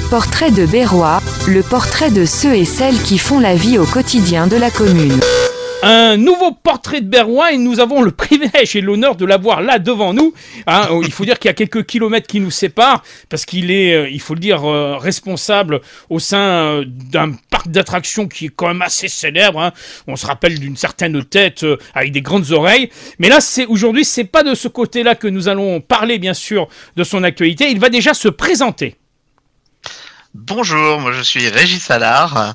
Portrait de Berrois, le portrait de ceux et celles qui font la vie au quotidien de la commune. Un nouveau portrait de Berrois et nous avons le privilège et l'honneur de l'avoir là devant nous. Il faut dire qu'il y a quelques kilomètres qui nous séparent parce qu'il est, il faut le dire, responsable au sein d'un parc d'attractions qui est quand même assez célèbre. On se rappelle d'une certaine tête avec des grandes oreilles. Mais là, aujourd'hui, c'est pas de ce côté-là que nous allons parler, bien sûr, de son actualité. Il va déjà se présenter. Bonjour, moi je suis Régis Allard,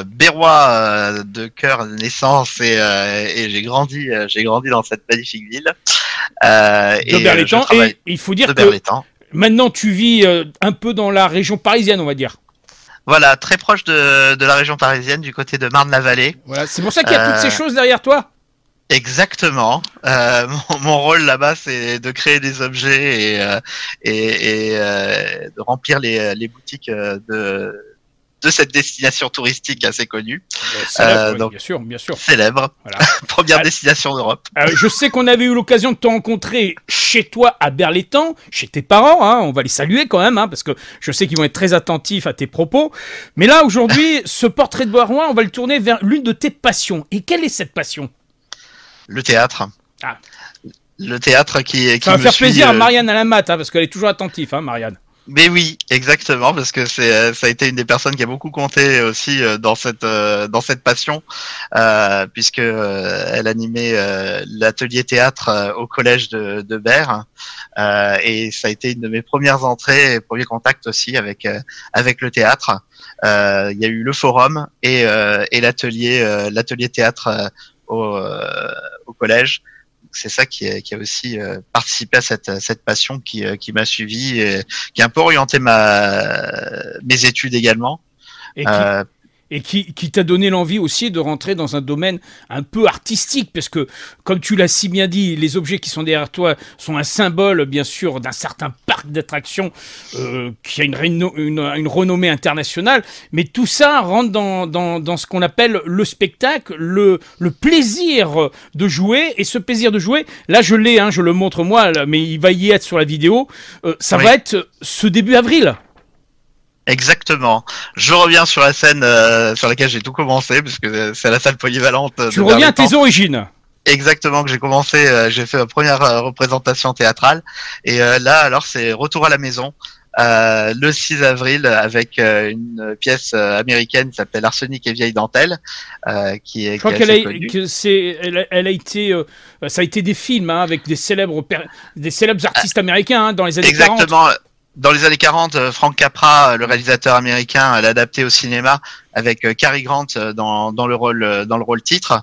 Berrois de cœur, de naissance et j'ai grandi dans cette magnifique ville. De Berlétan. Et il faut dire que maintenant tu vis un peu dans la région parisienne, on va dire. Voilà, très proche de la région parisienne, du côté de Marne-la-Vallée. Voilà, c'est pour ça qu'il y a toutes ces choses derrière toi. Exactement. Mon rôle là-bas, c'est de créer des objets et de remplir les boutiques de cette destination touristique assez connue. Célèbre, donc, bien sûr. Célèbre. Voilà. Première destination d'Europe. Je sais qu'on avait eu l'occasion de te rencontrer chez toi à Berlétan, chez tes parents. On va les saluer quand même, parce que je sais qu'ils vont être très attentifs à tes propos. Mais là, aujourd'hui, ce portrait de Berrois, on va le tourner vers l'une de tes passions. Et quelle est cette passion ? Le théâtre. Le théâtre qui ça va faire plaisir à Marianne à la mat, parce qu'elle est toujours attentive, Marianne. Mais oui, exactement, parce que ça a été une des personnes qui a beaucoup compté aussi dans cette passion, puisque elle animait l'atelier théâtre au collège de Berre, et ça a été une de mes premières entrées et premiers contacts aussi avec le théâtre. Il y a eu le forum et l'atelier théâtre au collège. C'est ça qui a aussi participé à cette passion qui m'a suivi et qui a un peu orienté mes études également. Et qui t'a donné l'envie aussi de rentrer dans un domaine un peu artistique, parce que, comme tu l'as si bien dit, les objets qui sont derrière toi sont un symbole, bien sûr, d'un certain parc d'attractions qui a une renommée internationale, mais tout ça rentre dans ce qu'on appelle le spectacle, le plaisir de jouer, et ce plaisir de jouer, là je l'ai, je le montre moi, là, mais il va y être sur la vidéo, ça va être ce début avril. Exactement. Je reviens sur la scène sur laquelle j'ai tout commencé, parce que c'est la salle polyvalente. Tu reviens à tes origines. Exactement, que j'ai commencé, j'ai fait ma première représentation théâtrale. Et là, alors, c'est Retour à la maison, le 6 avril, avec une pièce américaine qui s'appelle Arsenic et vieille dentelle, qui est. Je crois elle a été, ça a été des films avec des célèbres artistes américains dans les années 40. Exactement. Dans les années 40, Frank Capra, le réalisateur américain, l'a adapté au cinéma avec Cary Grant dans le rôle titre,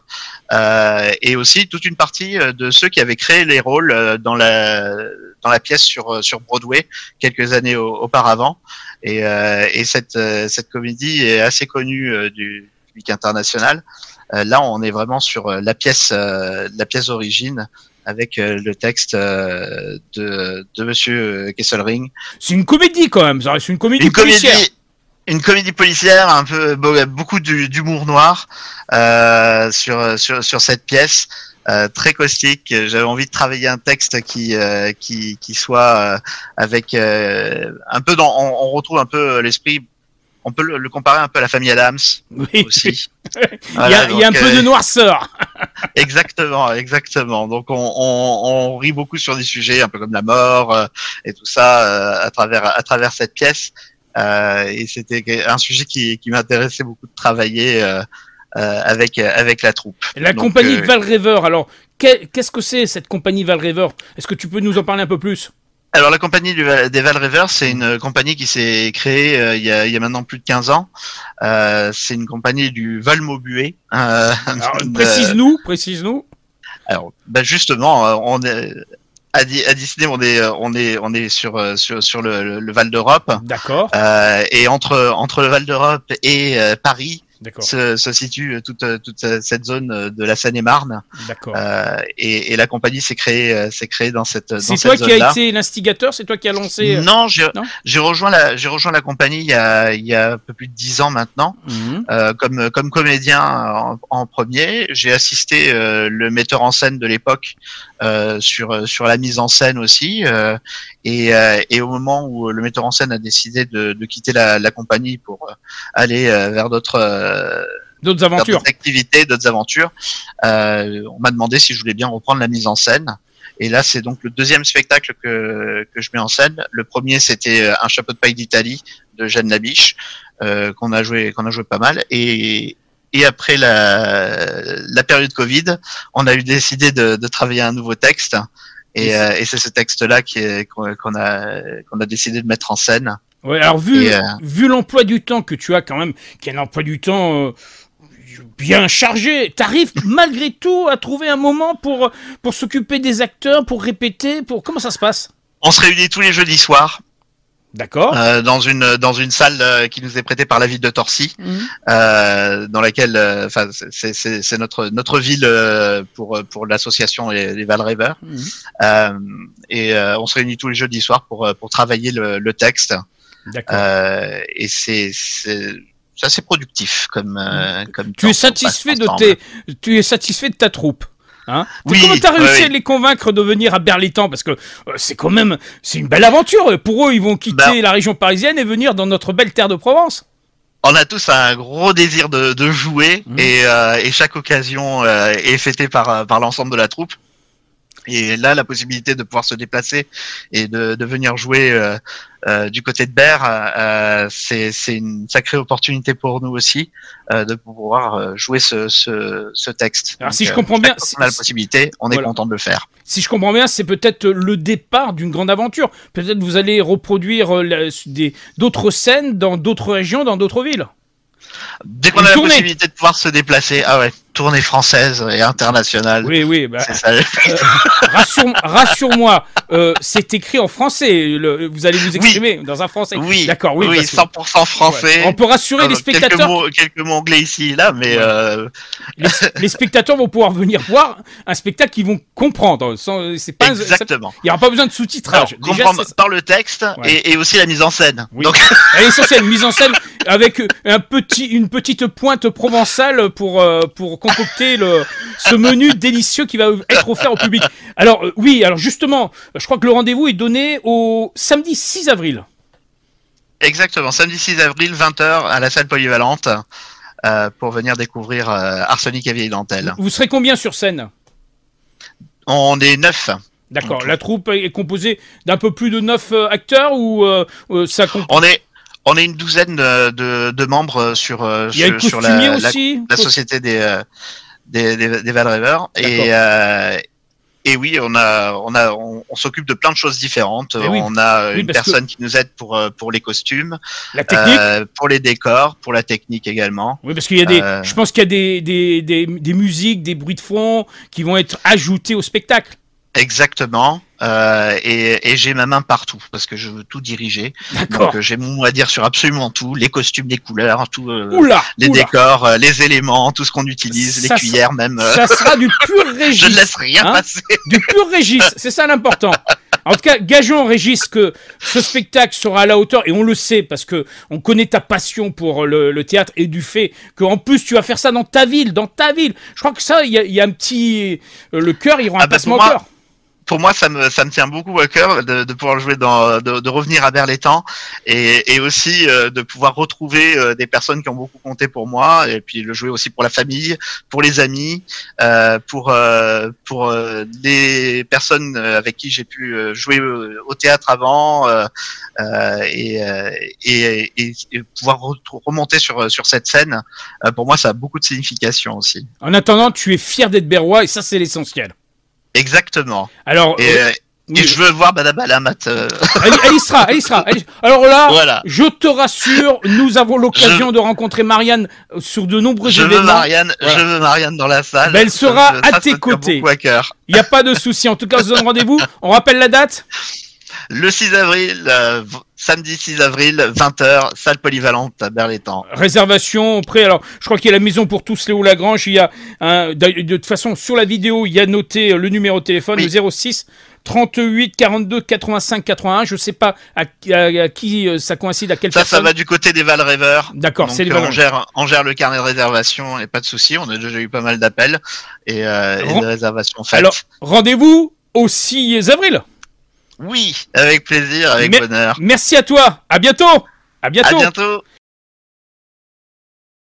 et aussi toute une partie de ceux qui avaient créé les rôles dans la pièce sur Broadway quelques années auparavant. Et cette comédie est assez connue du public international. Là, on est vraiment sur la pièce d'origine, avec le texte de Monsieur Kesselring. C'est une comédie quand même, ça reste une comédie policière. Une comédie policière, un peu beaucoup d'humour noir sur cette pièce, très caustique. J'avais envie de travailler un texte qui soit avec un peu on retrouve un peu l'esprit. On peut le comparer un peu à la famille Adams aussi. Voilà, il y a un peu de noirceur. Exactement. Donc on rit beaucoup sur des sujets un peu comme la mort et tout ça à travers cette pièce. Et c'était un sujet qui m'intéressait beaucoup de travailler avec la troupe. La compagnie Valrêveur. Alors qu'est-ce que c'est cette compagnie Valrêveur ? Est-ce que tu peux nous en parler un peu plus ? Alors la compagnie des Valrêveurs, c'est une compagnie qui s'est créée il y a maintenant plus de 15 ans. C'est une compagnie du Val-Maubuée. Précise-nous. Alors, justement, on est à Disney, on est sur le Val d'Europe. D'accord. Et entre le Val d'Europe et Paris, se situe toute cette zone de la Seine-et-Marne. D'accord. Et la compagnie s'est créée dans cette C'est zone-là. toi qui as été l'instigateur, c'est toi qui as lancé. Non, j'ai rejoint la compagnie il y a un peu plus de 10 ans maintenant, comme comédien en premier. J'ai assisté le metteur en scène de l'époque sur la mise en scène aussi. Et au moment où le metteur en scène a décidé de quitter la compagnie pour aller vers d'autres aventures, d'autres activités, d'autres aventures, on m'a demandé si je voulais bien reprendre la mise en scène. Et là, c'est donc le deuxième spectacle que je mets en scène. Le premier, c'était Un chapeau de paille d'Italie de Jeanne Labiche, qu'on a joué pas mal. Et après la période Covid, on a eu décidé de travailler un nouveau texte. Et c'est ce texte-là qu'on a décidé de mettre en scène. Ouais, alors vu l'emploi du temps que tu as quand même, qui est un emploi du temps bien chargé, t'arrives malgré tout à trouver un moment pour s'occuper des acteurs, pour répéter, comment ça se passe? On se réunit tous les jeudis soirs. D'accord. Dans une salle qui nous est prêtée par la ville de Torcy, dans laquelle, enfin, c'est notre ville pour l'association les Valrêveurs. Et on se réunit tous les jeudis soirs pour travailler le texte. D'accord. Et c'est assez productif comme tu es satisfait tu es satisfait de ta troupe? Hein, oui, comment t'as réussi à les convaincre de venir à Berlétan? Parce que c'est une belle aventure. Pour eux, ils vont quitter la région parisienne et venir dans notre belle terre de Provence. On a tous un gros désir de jouer et chaque occasion est fêtée par l'ensemble de la troupe. Et là, la possibilité de pouvoir se déplacer et de venir jouer du côté de Berre, c'est une sacrée opportunité pour nous aussi de pouvoir jouer ce texte. Alors, si je comprends bien, on a la possibilité, on est content de le faire. Si je comprends bien, c'est peut-être le départ d'une grande aventure. Peut-être vous allez reproduire d'autres scènes dans d'autres régions, dans d'autres villes. Dès qu'on a la possibilité de pouvoir se déplacer, tournée française et internationale. Oui, c'est ça. Rassure-moi, c'est écrit en français. Vous allez vous exprimer dans un français. Oui, d'accord, oui, 100% français. On peut rassurer les spectateurs. Quelques mots anglais ici et là, mais les spectateurs vont pouvoir venir voir un spectacle qu'ils vont comprendre. C'est pas exactement. Il n'y aura pas besoin de sous-titrage. Déjà, comprendre par le texte et aussi la mise en scène. Oui. Donc, l'essentiel, mise en scène avec une petite pointe provençale pour concocter ce menu délicieux qui va être offert au public. Alors justement, je crois que le rendez-vous est donné au samedi 6 avril. Exactement, samedi 6 avril, 20h à la salle polyvalente pour venir découvrir Arsenic et Vieille Dentelle. Vous serez combien sur scène? On est 9. D'accord, la troupe est composée d'un peu plus de 9 acteurs ou ça On est une douzaine de membres sur la société des Valrêveurs et oui, on s'occupe de plein de choses différentes. On a une personne qui nous aide pour les costumes, la technique, pour les décors, pour la technique également. Oui, parce qu'il y a je pense qu'il y a des musiques, des bruits de fond qui vont être ajoutés au spectacle. Exactement. Et j'ai ma main partout parce que je veux tout diriger. D'accord. Donc j'ai mon mot à dire sur absolument tout, les costumes, les couleurs, tout, les Oula. décors, les éléments, tout ce qu'on utilise, les cuillères même. Ça sera du pur Régis. Je ne laisse rien passer. Du pur Régis, c'est ça l'important. En tout cas, gageons Régis que ce spectacle sera à la hauteur et on le sait parce que on connaît ta passion pour le théâtre et du fait qu'en plus tu vas faire ça dans ta ville. Je crois que ça, il y a un petit le cœur, il aura un passement au cœur. Pour moi, ça me tient beaucoup à cœur de pouvoir jouer de revenir à Berlétan et aussi de pouvoir retrouver des personnes qui ont beaucoup compté pour moi et puis le jouer aussi pour la famille, pour les amis, pour les personnes avec qui j'ai pu jouer au théâtre avant et pouvoir remonter sur cette scène. Pour moi, ça a beaucoup de signification aussi. En attendant, tu es fier d'être berrois et ça, c'est l'essentiel. Exactement. Alors, et je veux voir Madame Alamat. Elle y sera. Alors là, voilà. Je te rassure, nous avons l'occasion de rencontrer Marianne sur de nombreux événements. Je veux Marianne dans la salle. Ben, elle sera à tes côtés. Il n'y a pas de souci. En tout cas, on se donne rendez-vous. On rappelle la date. Le 6 avril, samedi 6 avril, 20h, salle polyvalente à Berlétan. Réservation auprès, alors je crois qu'il y a la maison pour tous, Léo Lagrange, il y a de toute façon sur la vidéo, il y a noté le numéro de téléphone, oui. Le 06 38 42 85 81, je sais pas à qui ça coïncide, à quelle personne. Ça va du côté des Val-Rêveurs. D'accord, c'est les Val-Rêveurs. On gère le carnet de réservation et pas de souci, on a déjà eu pas mal d'appels et de réservations faites. Alors, rendez-vous au 6 avril. Oui, avec plaisir, avec bonheur. Merci à toi, à bientôt. À bientôt. À bientôt.